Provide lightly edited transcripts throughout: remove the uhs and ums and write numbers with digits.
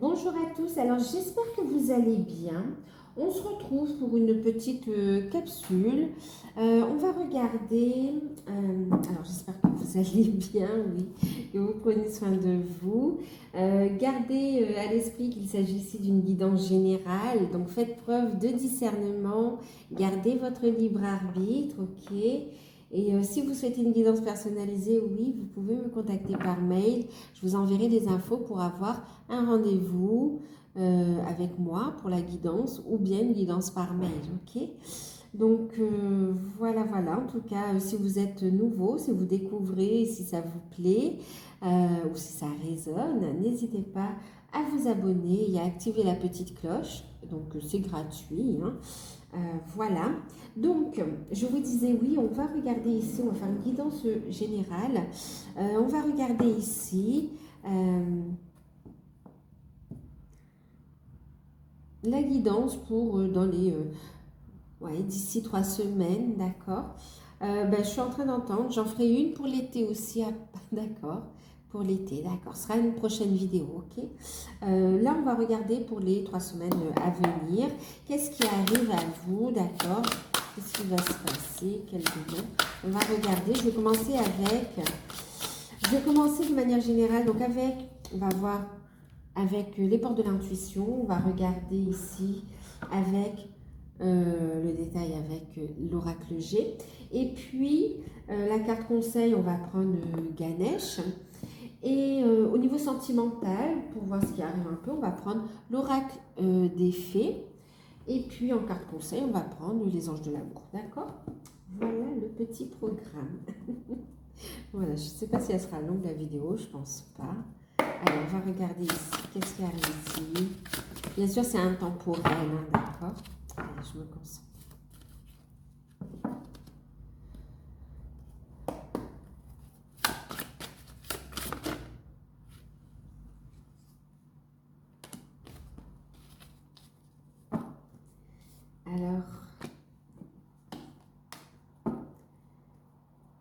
Bonjour à tous, alors j'espère que vous allez bien. On se retrouve pour une petite capsule. On va regarder, alors j'espère que vous allez bien, oui, que vous prenez soin de vous. Gardez à l'esprit qu'il s'agit ici d'une guidance générale, donc faites preuve de discernement, gardez votre libre arbitre, ok? Et si vous souhaitez une guidance personnalisée, oui, vous pouvez me contacter par mail. Je vous enverrai des infos pour avoir un rendez-vous avec moi pour la guidance ou bien une guidance par mail, ok? Donc voilà, en tout cas, si vous êtes nouveau, si vous découvrez, si ça vous plaît ou si ça résonne, n'hésitez pas à vous abonner et à activer la petite cloche, donc c'est gratuit, hein. Voilà, donc je vous disais oui, on va regarder ici, on va faire une guidance générale, on va regarder ici la guidance pour dans les d'ici 3 semaines, d'accord. Je suis en train d'entendre, j'en ferai une pour l'été aussi, d'accord, pour l'été, d'accord, ce sera une prochaine vidéo, ok. Là, on va regarder pour les 3 semaines à venir, qu'est-ce qui arrive à vous, d'accord, qu'est-ce qui va se passer, quel moment. On va regarder, je vais commencer de manière générale, donc on va voir avec les portes de l'intuition, on va regarder ici avec le détail avec l'oracle G. Et puis, la carte conseil, on va prendre Ganesh. Et au niveau sentimental, pour voir ce qui arrive un peu, on va prendre l'oracle des fées. Et puis, en carte conseil, on va prendre les anges de l'amour. D'accord? Voilà le petit programme. Voilà, je ne sais pas si elle sera longue la vidéo, je pense pas. Alors, on va regarder ici. Qu'est-ce qui arrive ici? Bien sûr, c'est intemporel, hein, d'accord? Allez, je me concentre. Alors,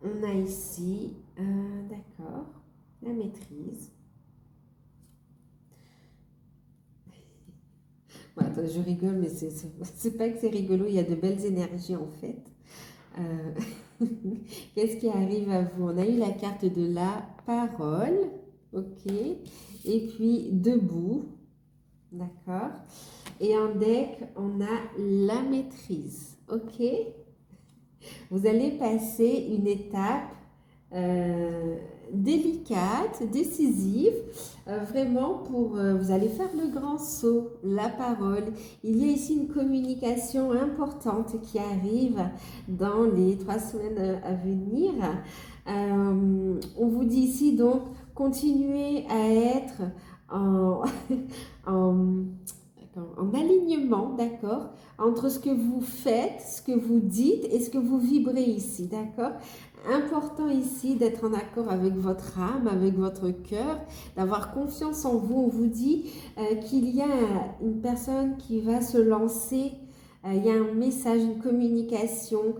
on a ici, d'accord, la maîtrise. Bon, attends, je rigole, mais c'est pas que c'est rigolo, il y a de belles énergies en fait. Qu'est-ce qui arrive à vous? On a eu la carte de la parole, ok, et puis debout, d'accord. Et en deck, on a la maîtrise, ok. Vous allez passer une étape délicate, décisive, vraiment vous allez faire le grand saut, la parole. Il y a ici une communication importante qui arrive dans les 3 semaines à venir. On vous dit ici donc, continuez à être en, en en alignement, d'accord, entre ce que vous faites, ce que vous dites et ce que vous vibrez ici, d'accord. Important ici d'être en accord avec votre âme, avec votre cœur, d'avoir confiance en vous. On vous dit qu'il y a une personne qui va se lancer, il y a un message, une communication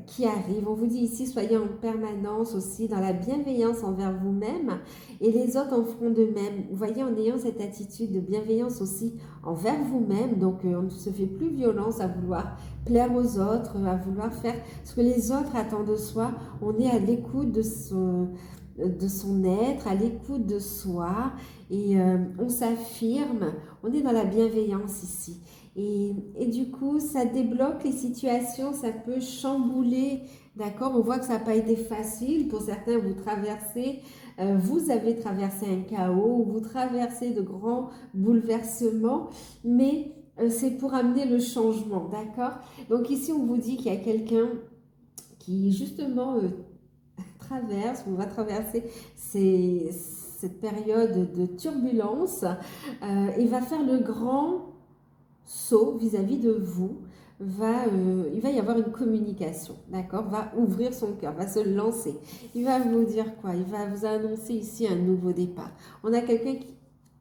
qui arrive. On vous dit ici, soyez en permanence aussi dans la bienveillance envers vous-même et les autres en feront de même. Vous voyez, en ayant cette attitude de bienveillance aussi envers vous-même, donc on ne se fait plus violence à vouloir plaire aux autres, à vouloir faire ce que les autres attendent de soi. On est à l'écoute de son être, à l'écoute de soi et on s'affirme, on est dans la bienveillance ici. Et du coup, ça débloque les situations, ça peut chambouler, d'accord? On voit que ça n'a pas été facile. Pour certains, vous avez traversé un chaos, vous traversez de grands bouleversements, mais c'est pour amener le changement, d'accord? Donc ici, on vous dit qu'il y a quelqu'un qui justement traverse ou va traverser cette période de turbulence et va faire le grand saut vis-à-vis de vous. Il va y avoir une communication, d'accord, va ouvrir son cœur, va se lancer. Il va vous dire quoi? Il va vous annoncer ici un nouveau départ. On a quelqu'un qui,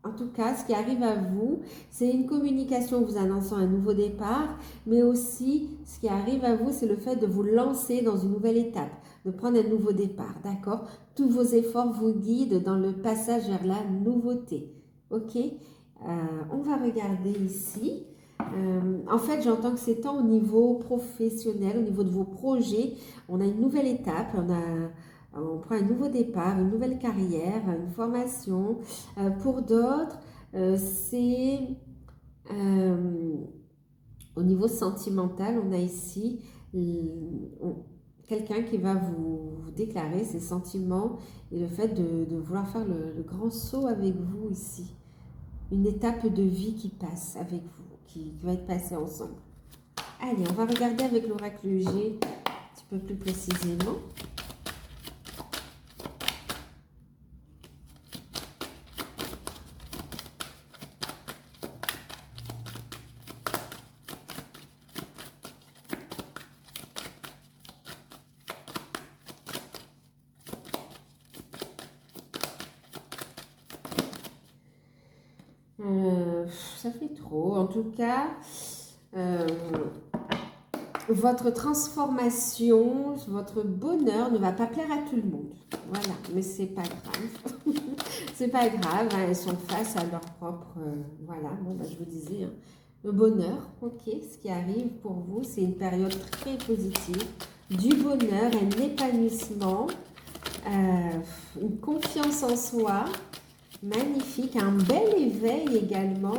en tout cas, ce qui arrive à vous, c'est une communication vous annonçant un nouveau départ, mais aussi ce qui arrive à vous, c'est le fait de vous lancer dans une nouvelle étape, de prendre un nouveau départ, d'accord? Tous vos efforts vous guident dans le passage vers la nouveauté. Ok, on va regarder ici. En fait, j'entends que c'est tant au niveau professionnel, au niveau de vos projets. On a une nouvelle étape, on prend un nouveau départ, une nouvelle carrière, une formation. Pour d'autres, c'est euh, au niveau sentimental, on a ici quelqu'un qui va vous déclarer ses sentiments et le fait de vouloir faire le grand saut avec vous ici. Une étape de vie qui passe avec vous, qui va être passée ensemble. Allez, on va regarder avec l'oracle G un petit peu plus précisément. Ça fait trop. En tout cas, votre transformation, votre bonheur ne va pas plaire à tout le monde. Voilà, mais c'est pas grave. C'est pas grave, hein, elles sont face à leur propre... voilà, bon, bah, je vous disais, hein, le bonheur, ok, ce qui arrive pour vous, c'est une période très positive, du bonheur, un épanouissement, une confiance en soi, magnifique, un bel éveil également,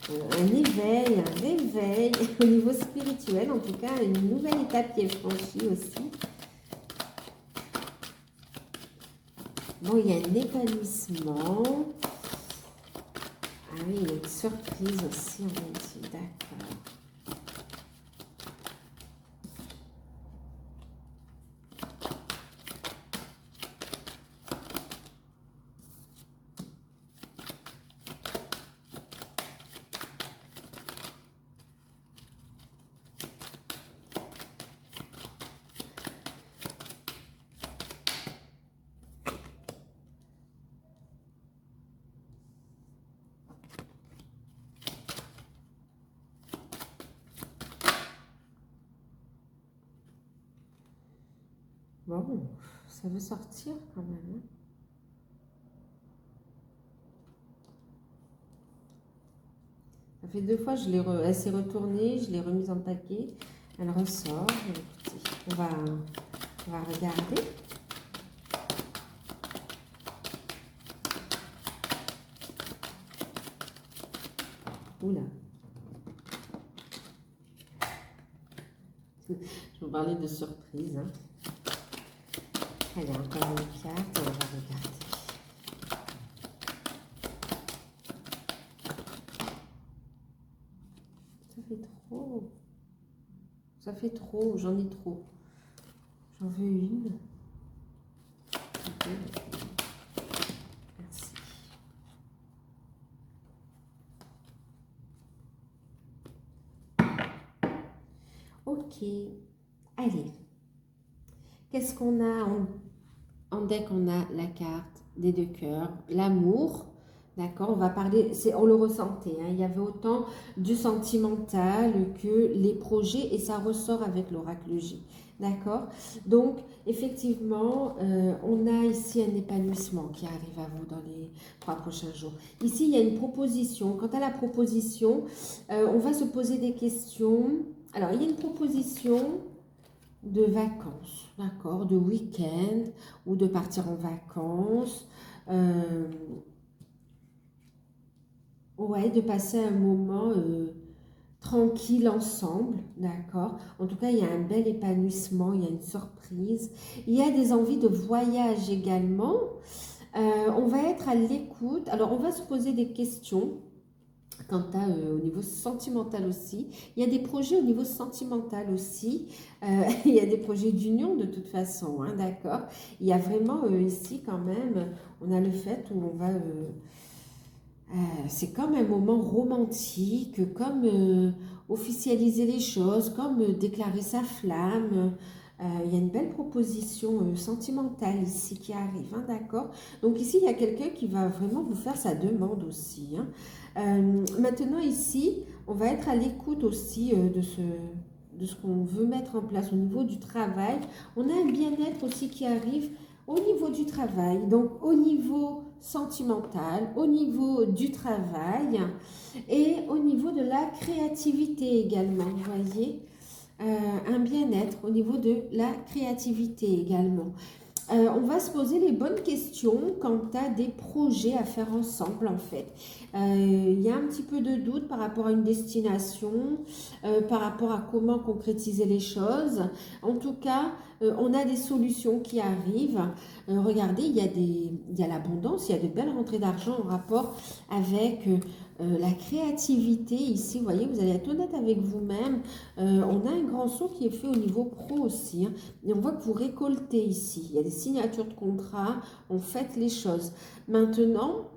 un éveil, un réveil au niveau spirituel, en tout cas, une nouvelle étape qui est franchie aussi. Bon, il y a un épanouissement. Ah oui, il y a une surprise aussi, on va dire, d'accord. Bon, ça veut sortir quand même. Hein. Ça fait 2 fois, elle s'est retournée, je l'ai remise en paquet. Elle ressort. Écoutez, on va regarder. Oula. Je vous parlais de surprise. Hein. Allez, encore une carte, on va regarder. Ça fait trop. Ça fait trop, j'en ai trop. J'en veux une. Merci. Ok. Allez. Qu'est-ce qu'on a en deck? On a la carte des 2 cœurs, l'amour. D'accord, on va parler, on le ressentait, hein, il y avait autant du sentimental que les projets et ça ressort avec l'oracle J. D'accord, donc effectivement, on a ici un épanouissement qui arrive à vous dans les 3 prochains jours. Ici, il y a une proposition. Quant à la proposition, on va se poser des questions. Alors, il y a une proposition de vacances, d'accord, de week-end ou de partir en vacances. Ouais, de passer un moment tranquille ensemble, d'accord. En tout cas, il y a un bel épanouissement, il y a une surprise. Il y a des envies de voyage également. On va être à l'écoute. Alors, on va se poser des questions. Quant à au niveau sentimental aussi, il y a des projets au niveau sentimental aussi, il y a des projets d'union de toute façon, hein, d'accord. Il y a vraiment ici quand même, on a le fait où on va... c'est comme un moment romantique, comme officialiser les choses, comme déclarer sa flamme. Il y a une belle proposition sentimentale ici qui arrive, hein, d'accord. Donc ici, il y a quelqu'un qui va vraiment vous faire sa demande aussi. Hein. Maintenant ici, on va être à l'écoute aussi de ce qu'on veut mettre en place au niveau du travail. On a un bien-être aussi qui arrive au niveau du travail, donc au niveau sentimental, au niveau du travail et au niveau de la créativité également, vous voyez, un bien-être au niveau de la créativité également. On va se poser les bonnes questions quant à des projets à faire ensemble en fait. Il y a un petit peu de doute par rapport à une destination, par rapport à comment concrétiser les choses. En tout cas, on a des solutions qui arrivent. Regardez, il y a l'abondance, il y a de belles rentrées d'argent en rapport avec la créativité. Ici, vous voyez, vous allez être honnête avec vous-même. On a un grand saut qui est fait au niveau pro aussi. Hein, et on voit que vous récoltez ici. Il y a des signatures de contrat, on fait les choses. Maintenant,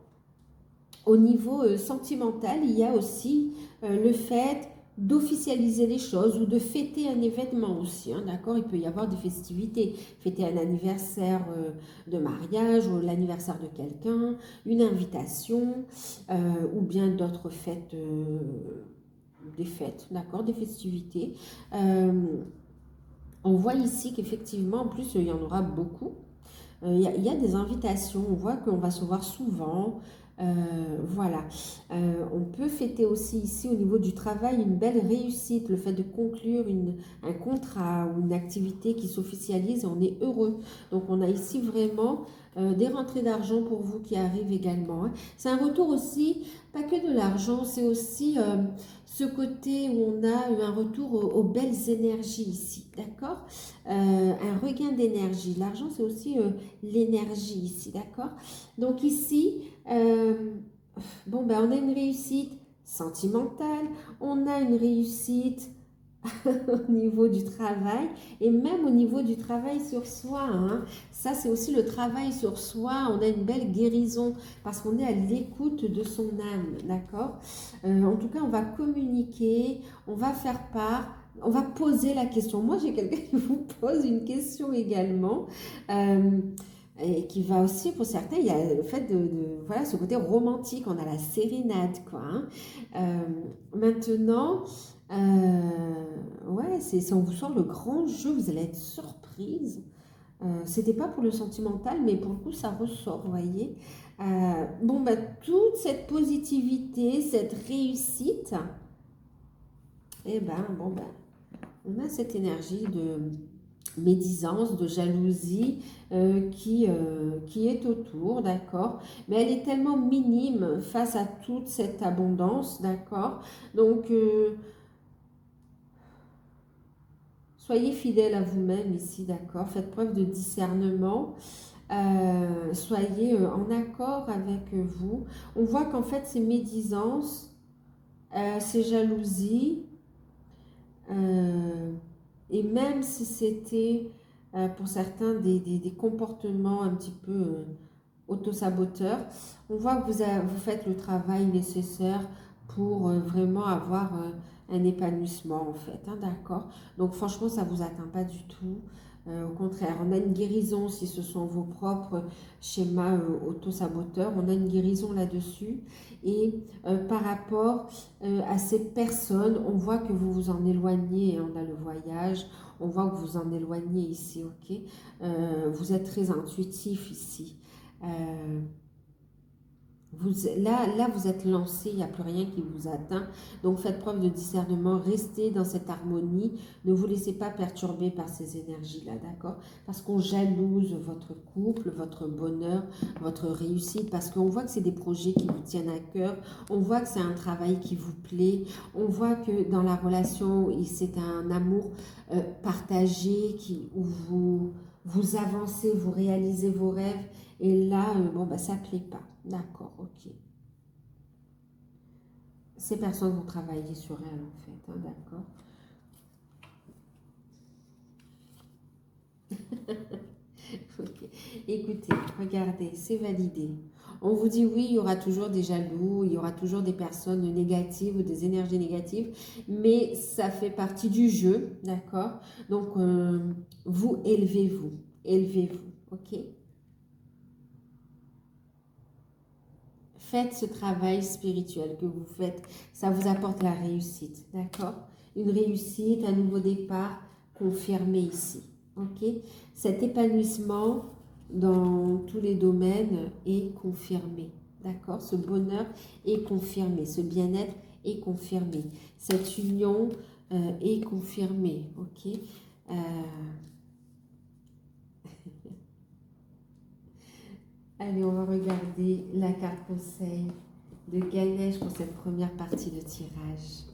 au niveau sentimental, il y a aussi le fait d'officialiser les choses ou de fêter un événement aussi, hein, d'accord? Il peut y avoir des festivités, fêter un anniversaire de mariage ou l'anniversaire de quelqu'un, une invitation ou bien d'autres fêtes, des fêtes, d'accord? Des festivités. On voit ici qu'effectivement, en plus, il y en aura beaucoup. Il y a des invitations, on voit qu'on va se voir souvent. Voilà. On peut fêter aussi ici au niveau du travail une belle réussite, le fait de conclure un contrat ou une activité qui s'officialise, on est heureux. Donc on a ici vraiment des rentrées d'argent pour vous qui arrivent également. Hein. C'est un retour aussi, pas que de l'argent, c'est aussi ce côté où on a eu un retour aux belles énergies ici, d'accord? Un regain d'énergie. L'argent, c'est aussi l'énergie ici, d'accord? Donc ici, bon, ben, on a une réussite sentimentale, on a une réussite au niveau du travail et même au niveau du travail sur soi. Hein. Ça, c'est aussi le travail sur soi. On a une belle guérison parce qu'on est à l'écoute de son âme, d'accord? En tout cas, on va communiquer, on va faire part. On va poser la question. Moi, j'ai quelqu'un qui vous pose une question également. Et qui va aussi, pour certains, il y a le fait voilà, ce côté romantique, on a la sérénade, quoi. Hein. Maintenant, ouais, si on vous sort le grand jeu, vous allez être surprise. C'était pas pour le sentimental, mais pour le coup, ça ressort, vous voyez. Bon, bah, toute cette positivité, cette réussite, eh ben, bon, ben, on a cette énergie de médisance, de jalousie qui est autour, d'accord? Mais elle est tellement minime face à toute cette abondance, d'accord? Donc, soyez fidèle à vous-même ici, d'accord? Faites preuve de discernement. Soyez en accord avec vous. On voit qu'en fait, ces médisances, ces jalousies, et même si c'était pour certains des comportements un petit peu autosaboteurs, on voit que vous faites le travail nécessaire pour vraiment avoir un épanouissement en fait, hein, d'accord? Donc franchement, ça ne vous atteint pas du tout. Au contraire, on a une guérison si ce sont vos propres schémas autosaboteurs, on a une guérison là-dessus. Et par rapport à ces personnes, on voit que vous vous en éloignez, on a le voyage, on voit que vous vous en éloignez ici, ok? Vous êtes très intuitif ici. Là, vous êtes lancé, il n'y a plus rien qui vous atteint. Donc, faites preuve de discernement, restez dans cette harmonie. Ne vous laissez pas perturber par ces énergies-là, d'accord? Parce qu'on jalouse votre couple, votre bonheur, votre réussite, parce qu'on voit que c'est des projets qui vous tiennent à cœur. On voit que c'est un travail qui vous plaît. On voit que dans la relation, c'est un amour partagé où vous avancez, vous réalisez vos rêves. Et là, bon, bah, ça ne plaît pas. D'accord, ok. Ces personnes vont travailler sur elles, en fait, hein, d'accord. Okay. Écoutez, regardez, c'est validé. On vous dit oui, il y aura toujours des jaloux, il y aura toujours des personnes négatives ou des énergies négatives, mais ça fait partie du jeu, d'accord? Donc, vous, élevez-vous, ok? Faites ce travail spirituel que vous faites, ça vous apporte la réussite, d'accord? Une réussite, un nouveau départ confirmé ici, ok? Cet épanouissement, dans tous les domaines est confirmé. D'accord? Ce bonheur est confirmé, ce bien-être est confirmé. Cette union est confirmée. Ok? Allez, on va regarder la carte conseil de Ganesh pour cette première partie de tirage.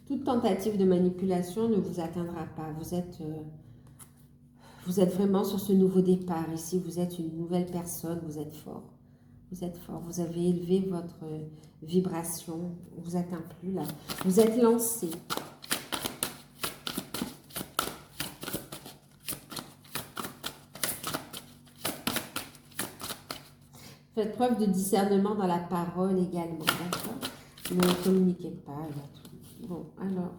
Toute tentative de manipulation ne vous atteindra pas. Vous êtes vraiment sur ce nouveau départ. Ici, vous êtes une nouvelle personne, vous êtes fort. Vous êtes fort, vous avez élevé votre vibration, on ne vous atteint plus là. Vous êtes lancé. Faites preuve de discernement dans la parole également, d'accord? Ne communiquez pas. Bon, alors,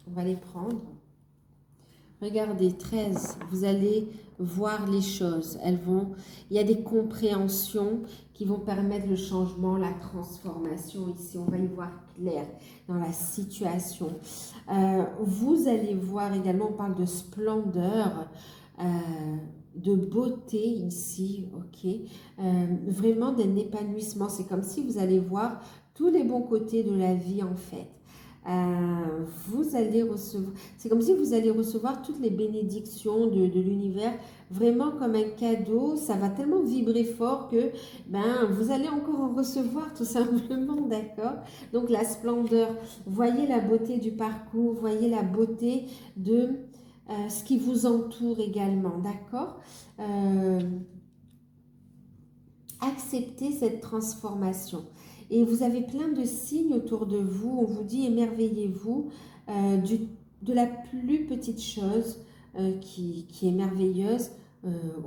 on va les prendre. Regardez, 13, vous allez voir les choses. Il y a des compréhensions qui vont permettre le changement, la transformation. Ici, on va y voir clair dans la situation. Vous allez voir également, on parle de splendeur, de beauté ici, ok? Vraiment d'un épanouissement. C'est comme si vous allez voir tous les bons côtés de la vie en fait. Vous allez recevoir, c'est comme si vous allez recevoir toutes les bénédictions de l'univers, vraiment comme un cadeau. Ça va tellement vibrer fort que vous allez encore en recevoir tout simplement, d'accord? Donc la splendeur, voyez la beauté du parcours, voyez la beauté de ce qui vous entoure également, d'accord? Acceptez cette transformation. Et vous avez plein de signes autour de vous. On vous dit émerveillez-vous de la plus petite chose qui est merveilleuse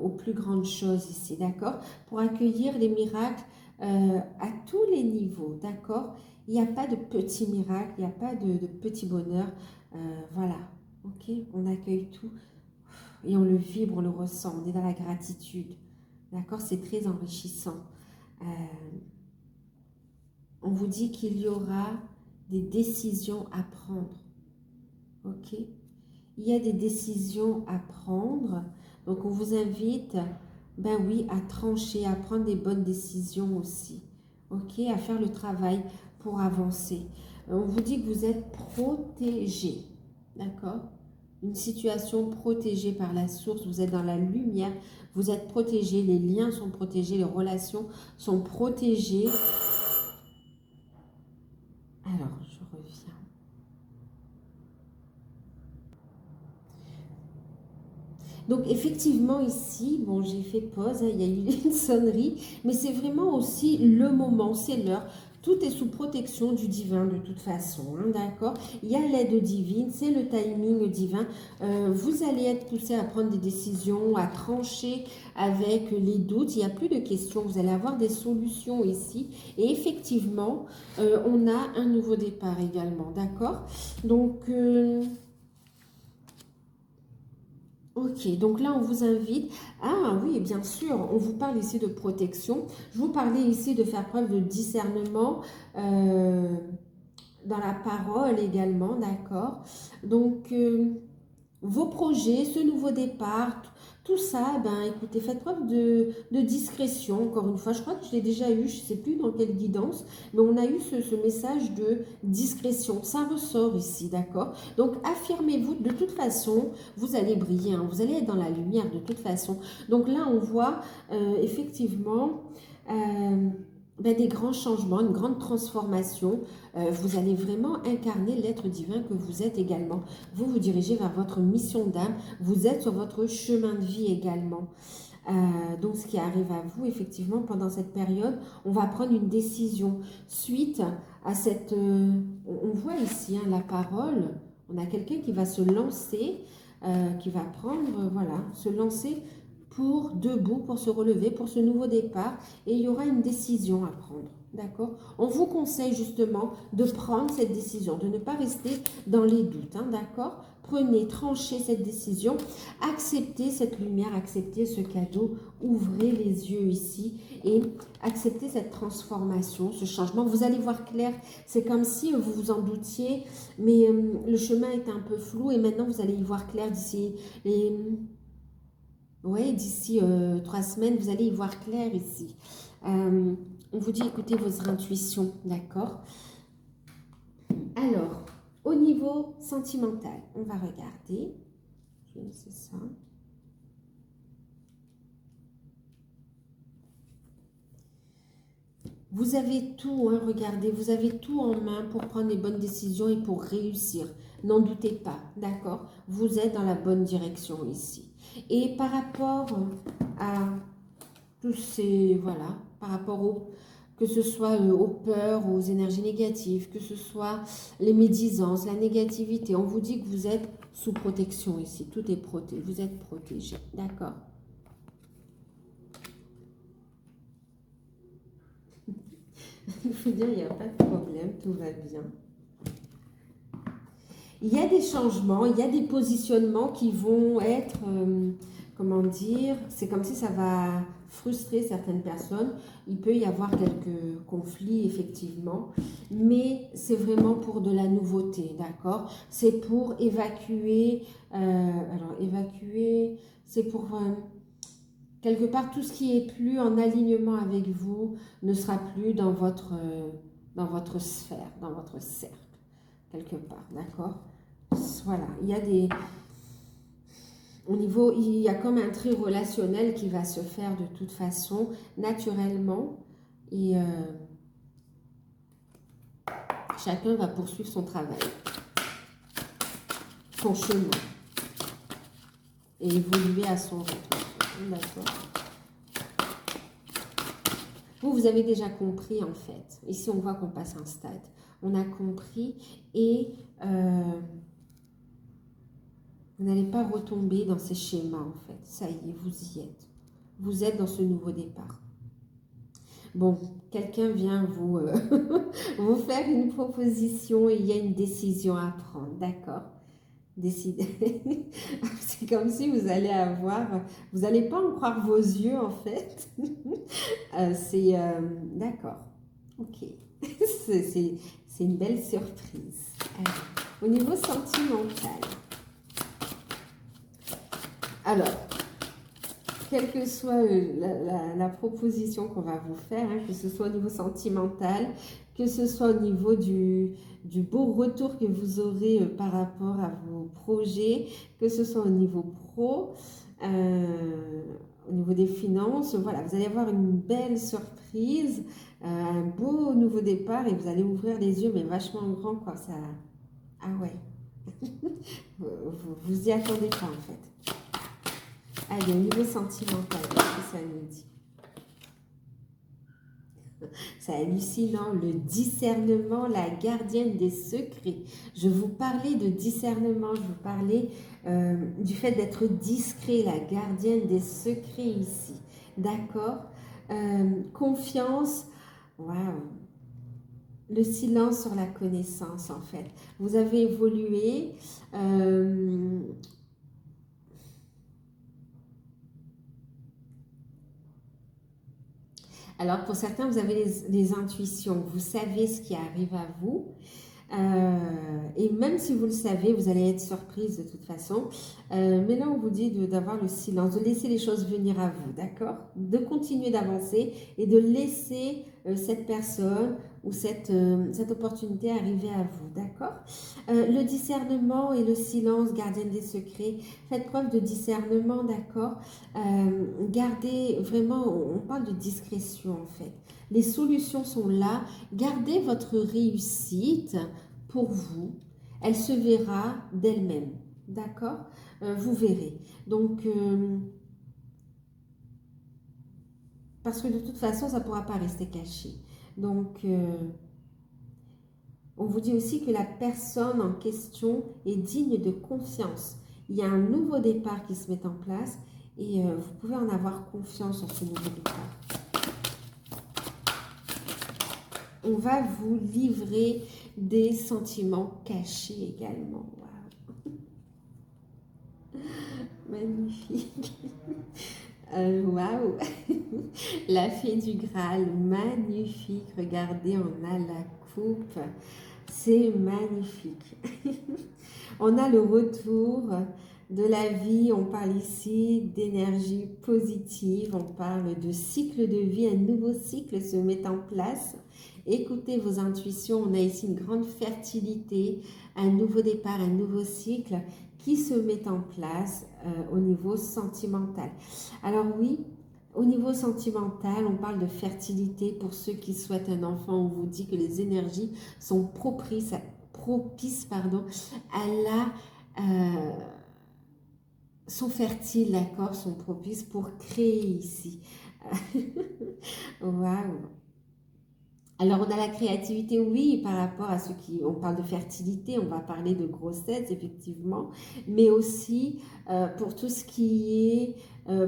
aux plus grandes choses ici, d'accord? Pour accueillir les miracles à tous les niveaux, d'accord? Il n'y a pas de petits miracles, il n'y a pas de petits bonheurs. Voilà, ok? On accueille tout et on le vibre, on le ressent, on est dans la gratitude, d'accord? C'est très enrichissant. On vous dit qu'il y aura des décisions à prendre. Ok? Il y a des décisions à prendre. Donc, on vous invite, à trancher, à prendre des bonnes décisions aussi. Ok? À faire le travail pour avancer. On vous dit que vous êtes protégé. D'accord? Une situation protégée par la source. Vous êtes dans la lumière. Vous êtes protégé. Les liens sont protégés. Les relations sont protégées. Alors, je reviens. Donc, effectivement, ici, bon, j'ai fait pause, il y a eu une sonnerie, mais c'est vraiment aussi le moment, c'est l'heure. Tout est sous protection du divin de toute façon, d'accord? Il y a l'aide divine, c'est le timing divin. Vous allez être poussé à prendre des décisions, à trancher avec les doutes. Il n'y a plus de questions, vous allez avoir des solutions ici. Et effectivement, on a un nouveau départ également, d'accord? Donc... Ok, donc là, on vous invite. Ah oui, bien sûr, on vous parle ici de protection. Je vous parlais ici de faire preuve de discernement dans la parole également, d'accord? Donc, vos projets, ce nouveau départ, tout ça, écoutez, faites preuve de discrétion. Encore une fois, je crois que je l'ai déjà eu, je ne sais plus dans quelle guidance, mais on a eu ce message de discrétion. Ça ressort ici, d'accord? Donc, affirmez-vous, de toute façon, vous allez briller, vous allez être dans la lumière de toute façon. Donc là, on voit effectivement... des grands changements, une grande transformation. Vous allez vraiment incarner l'être divin que vous êtes également. Vous vous dirigez vers votre mission d'âme. Vous êtes sur votre chemin de vie également. Donc, ce qui arrive à vous, effectivement, pendant cette période, on va prendre une décision suite à cette... on voit ici la parole. On a quelqu'un qui va se lancer, qui va prendre, se lancer debout, pour se relever, pour ce nouveau départ, et il y aura une décision à prendre, d'accord? On vous conseille justement de prendre cette décision, de ne pas rester dans les doutes, d'accord? Prenez, tranchez cette décision, acceptez cette lumière, acceptez ce cadeau, ouvrez les yeux ici et acceptez cette transformation, ce changement. Vous allez voir clair, c'est comme si vous vous en doutiez, mais le chemin est un peu flou et maintenant vous allez y voir clair d'ici d'ici 3 semaines, vous allez y voir clair ici. On vous dit écoutez vos intuitions, d'accord? Alors, au niveau sentimental, on va regarder. C'est ça. Vous avez tout, hein, regardez, vous avez tout en main pour prendre les bonnes décisions et pour réussir. N'en doutez pas, d'accord? Vous êtes dans la bonne direction ici. Et par rapport à tous ces, voilà, par rapport au, que ce soit aux peurs, aux énergies négatives, que ce soit les médisances, la négativité, on vous dit que vous êtes sous protection ici. Tout est protégé, vous êtes protégé, d'accord? Il faut dire, il n'y a pas de problème, tout va bien. Il y a des changements, il y a des positionnements qui vont être, comment dire, c'est comme si ça va frustrer certaines personnes. Il peut y avoir quelques conflits, effectivement, mais c'est vraiment pour de la nouveauté, d'accord? C'est pour évacuer, c'est pour... quelque part, tout ce qui est plus en alignement avec vous ne sera plus dans votre sphère, dans votre cercle, quelque part, d'accord? Voilà, il y a des... Au niveau, il y a comme un trait relationnel qui va se faire de toute façon, naturellement, et chacun va poursuivre son travail, son chemin, et évoluer à son rythme, d'accord? Vous avez déjà compris en fait. Ici, on voit qu'on passe un stade. On a compris et vous n'allez pas retomber dans ces schémas en fait. Ça y est, vous y êtes. Vous êtes dans ce nouveau départ. Bon, quelqu'un vient vous, vous faire une proposition et il y a une décision à prendre, d'accord? Décider. C'est comme si vous allez avoir... Vous n'allez pas en croire vos yeux en fait. C'est... d'accord. Ok. C'est une belle surprise. Alors, au niveau sentimental. Alors, quelle que soit la proposition qu'on va vous faire, hein, que ce soit au niveau sentimental, que ce soit au niveau du beau retour que vous aurez par rapport à vos projets, que ce soit au niveau pro, au niveau des finances, voilà, vous allez avoir une belle surprise, un beau nouveau départ et vous allez ouvrir les yeux, mais vachement grand, quoi, ça... Ah ouais, vous y attendez pas en fait. Allez, au niveau sentimental, qu'est-ce que ça nous dit? C'est hallucinant, le discernement, la gardienne des secrets. Je vous parlais de discernement, je vous parlais du fait d'être discret, la gardienne des secrets ici. D'accord? Confiance, waouh! Le silence sur la connaissance en fait. Vous avez évolué. Alors, pour certains, vous avez les intuitions. Vous savez ce qui arrive à vous. Et même si vous le savez, vous allez être surprise de toute façon. Mais là, on vous dit d'avoir le silence, de laisser les choses venir à vous, d'accord? De continuer d'avancer et de laisser cette personne ou cette opportunité arriver à vous, d'accord? Le discernement et le silence, gardienne des secrets, faites preuve de discernement, d'accord? Gardez vraiment, on parle de discrétion en fait. Les solutions sont là. Gardez votre réussite pour vous. Elle se verra d'elle-même. D'accord? Vous verrez. Donc, parce que de toute façon, ça ne pourra pas rester caché. Donc, on vous dit aussi que la personne en question est digne de confiance. Il y a un nouveau départ qui se met en place et vous pouvez en avoir confiance en ce nouveau départ. On va vous livrer des sentiments cachés également. Wow. Magnifique. Waouh. La fée du Graal, magnifique. Regardez, on a la coupe. C'est magnifique. On a le retour de la vie. On parle ici d'énergie positive. On parle de cycle de vie. Un nouveau cycle se met en place. Écoutez vos intuitions. On a ici une grande fertilité, un nouveau départ, un nouveau cycle qui se met en place au niveau sentimental. Alors oui, au niveau sentimental, on parle de fertilité pour ceux qui souhaitent un enfant. On vous dit que les énergies sont propices à sont fertiles, d'accord, sont propices pour créer ici. Waouh! Alors, on a la créativité, oui, par rapport à on parle de fertilité, on va parler de grossesse, effectivement, mais aussi pour tout ce qui est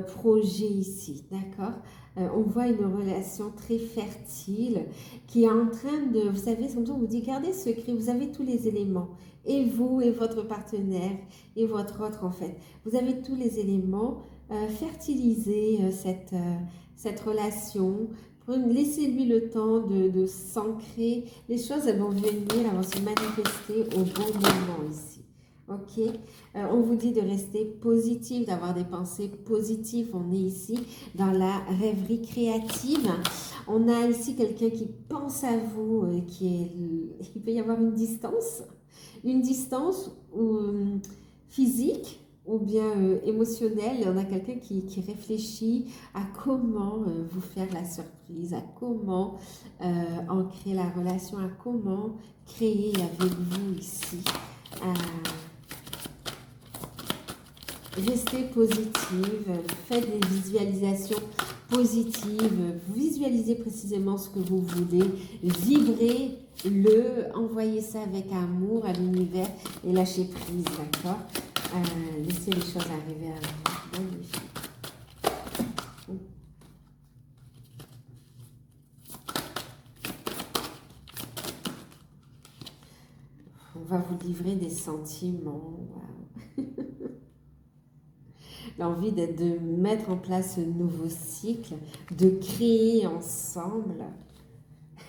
projet ici, d'accord? On voit une relation très fertile qui est en train de, vous savez, comme ça on vous dit, gardez secret, vous avez tous les éléments, et vous, et votre partenaire, et votre autre, en fait, vous avez tous les éléments, fertilisez cette relation. Laissez-lui le temps de s'ancrer. Les choses, elles vont venir, elles vont se manifester au bon moment ici. Ok? On vous dit de rester positif, d'avoir des pensées positives. On est ici dans la rêverie créative. On a ici quelqu'un qui pense à vous, il peut y avoir une distance physique ou bien émotionnel. On a quelqu'un qui réfléchit à comment vous faire la surprise, à comment ancrer la relation, à comment créer avec vous ici. Restez positive, faites des visualisations positives, visualisez précisément ce que vous voulez, vibrez-le, envoyez ça avec amour à l'univers et lâchez prise, d'accord? Laissez les choses arriver à vous. Magnifique. On va vous livrer des sentiments. Wow. L'envie de mettre en place un nouveau cycle, de créer ensemble.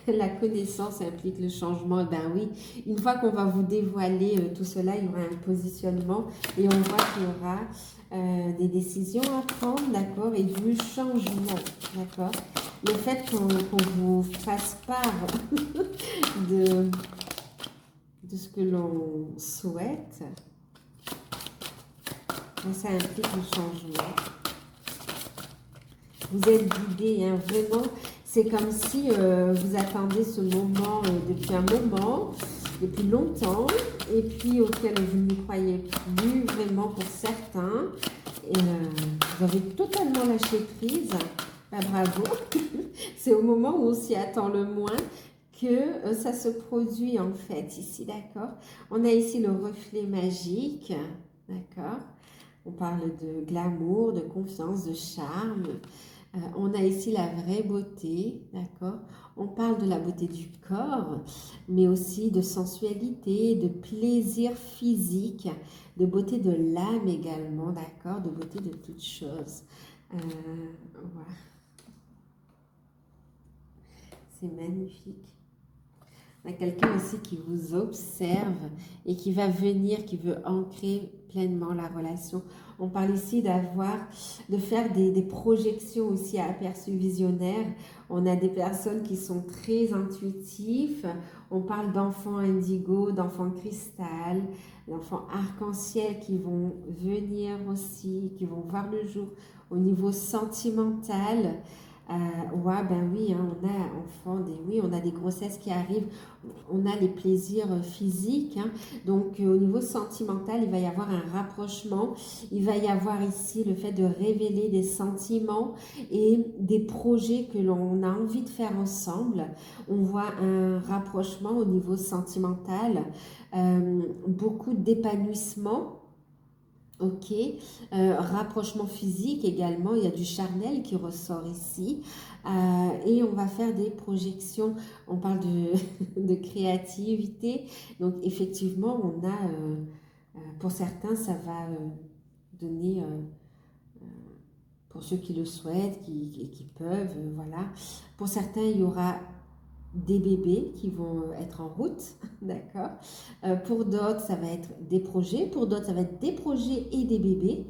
La connaissance implique le changement. Ben oui, une fois qu'on va vous dévoiler tout cela, il y aura un positionnement et on voit qu'il y aura des décisions à prendre, d'accord, et du changement, d'accord. Le fait qu'on vous fasse part de ce que l'on souhaite, ça implique le changement. Vous êtes guidé, hein, vraiment. C'est comme si vous attendez ce moment depuis un moment, depuis longtemps, et puis auquel vous ne croyez plus vraiment pour certains. Et vous avez totalement lâché prise. Ben, bravo. C'est au moment où on s'y attend le moins que ça se produit en fait ici, d'accord? On a ici le reflet magique, d'accord? On parle de glamour, de confiance, de charme. On a ici la vraie beauté, d'accord? On parle de la beauté du corps, mais aussi de sensualité, de plaisir physique, de beauté de l'âme également, d'accord? De beauté de toutes choses. Voilà. C'est magnifique. Il y a quelqu'un aussi qui vous observe et qui va venir, qui veut ancrer pleinement la relation. On parle ici de faire des projections aussi à aperçu visionnaire. On a des personnes qui sont très intuitifs. On parle d'enfants indigo, d'enfants cristal, d'enfants arc-en-ciel qui vont venir aussi, qui vont voir le jour au niveau sentimental. Ouais, ben oui, hein, on a des grossesses qui arrivent, on a les plaisirs physiques, hein, donc au niveau sentimental, il va y avoir un rapprochement, il va y avoir ici le fait de révéler des sentiments et des projets que l'on a envie de faire ensemble. On voit un rapprochement au niveau sentimental, beaucoup d'épanouissement. Ok, rapprochement physique également, il y a du charnel qui ressort ici et on va faire des projections, on parle de créativité, donc effectivement on a, pour certains ça va donner, pour ceux qui le souhaitent, qui peuvent, voilà. Pour certains, il y aura des bébés qui vont être en route, d'accord. Pour d'autres, ça va être des projets. Pour d'autres, ça va être des projets et des bébés.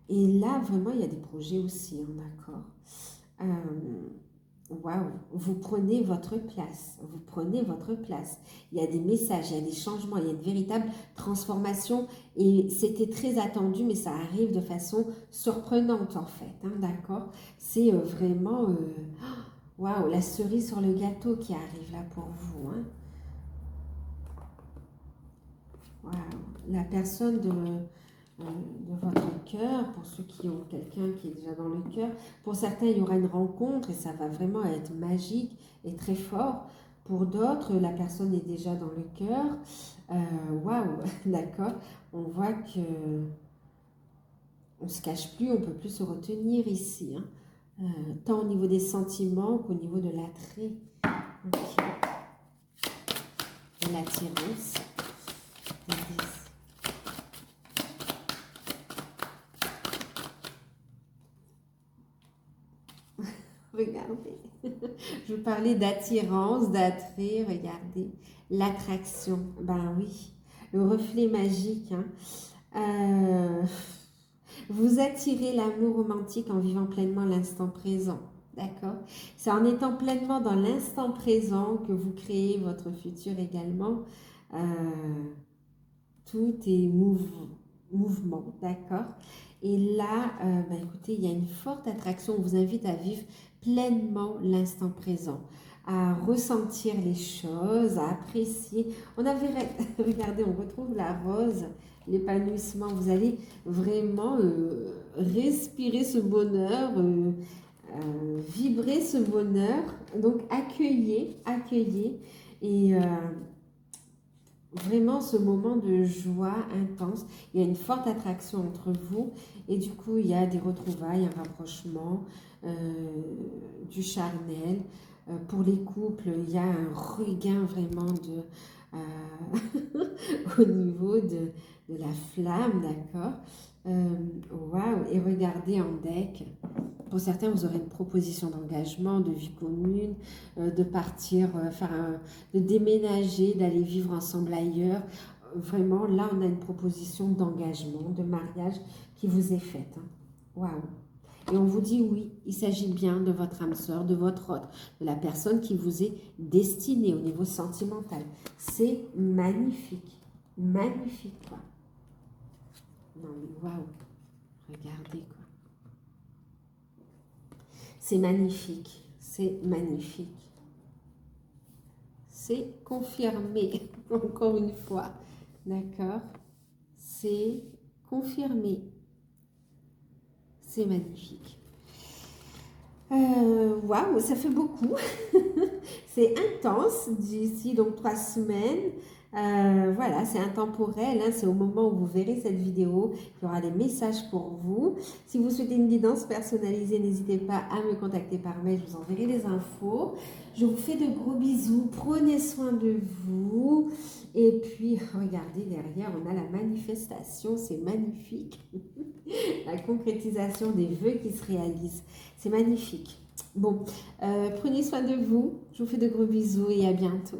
Et là, vraiment, il y a des projets aussi, hein, d'accord. Waouh, vous prenez votre place, vous prenez votre place. Il y a des messages, il y a des changements, il y a une véritable transformation et c'était très attendu, mais ça arrive de façon surprenante en fait, hein, d'accord. C'est vraiment, waouh, la cerise sur le gâteau qui arrive là pour vous, hein. Waouh, la personne de votre cœur, pour ceux qui ont quelqu'un qui est déjà dans le cœur. Pour certains, il y aura une rencontre et ça va vraiment être magique et très fort. Pour d'autres, la personne est déjà dans le cœur. Waouh, d'accord. On voit que on se cache plus, on peut plus se retenir ici, hein. Tant au niveau des sentiments qu'au niveau de l'attrait. Okay. Et l'attirance. Regardez, je vous parlais d'attirance, d'attrait, regardez, l'attraction, ben oui, le reflet magique, hein. Vous attirez l'amour romantique en vivant pleinement l'instant présent, d'accord? C'est en étant pleinement dans l'instant présent que vous créez votre futur également. Tout est mouvement, d'accord? Et là, ben écoutez, il y a une forte attraction. On vous invite à vivre pleinement l'instant présent, à ressentir les choses, à apprécier. On avait, regardez, on retrouve la rose, l'épanouissement. Vous allez vraiment respirer ce bonheur, vibrer ce bonheur. Donc, accueillez et vraiment ce moment de joie intense. Il y a une forte attraction entre vous et du coup il y a des retrouvailles, un rapprochement, du charnel. Pour les couples, il y a un regain vraiment au niveau de la flamme, d'accord. Waouh, et regardez en deck. Pour certains, vous aurez une proposition d'engagement, de vie commune, de partir, de déménager, d'aller vivre ensemble ailleurs. Vraiment, là, on a une proposition d'engagement, de mariage qui vous est faite. Hein. Waouh! Et on vous dit oui, il s'agit bien de votre âme sœur, de votre hôte, de la personne qui vous est destinée au niveau sentimental. C'est magnifique. Magnifique, quoi. Non, mais waouh! Regardez, quoi. C'est magnifique, c'est magnifique. C'est confirmé, encore une fois, d'accord? C'est confirmé. C'est magnifique. Waouh, ça fait beaucoup. C'est intense d'ici donc 3 semaines. Voilà, c'est intemporel, hein, c'est au moment où vous verrez cette vidéo qu'il y aura des messages pour vous. Si vous souhaitez une guidance personnalisée, n'hésitez pas à me contacter par mail, je vous enverrai les infos. Je vous fais de gros bisous, prenez soin de vous. Et puis, regardez derrière, on a la manifestation, c'est magnifique. La concrétisation des vœux qui se réalisent, c'est magnifique. Bon, prenez soin de vous, je vous fais de gros bisous et à bientôt.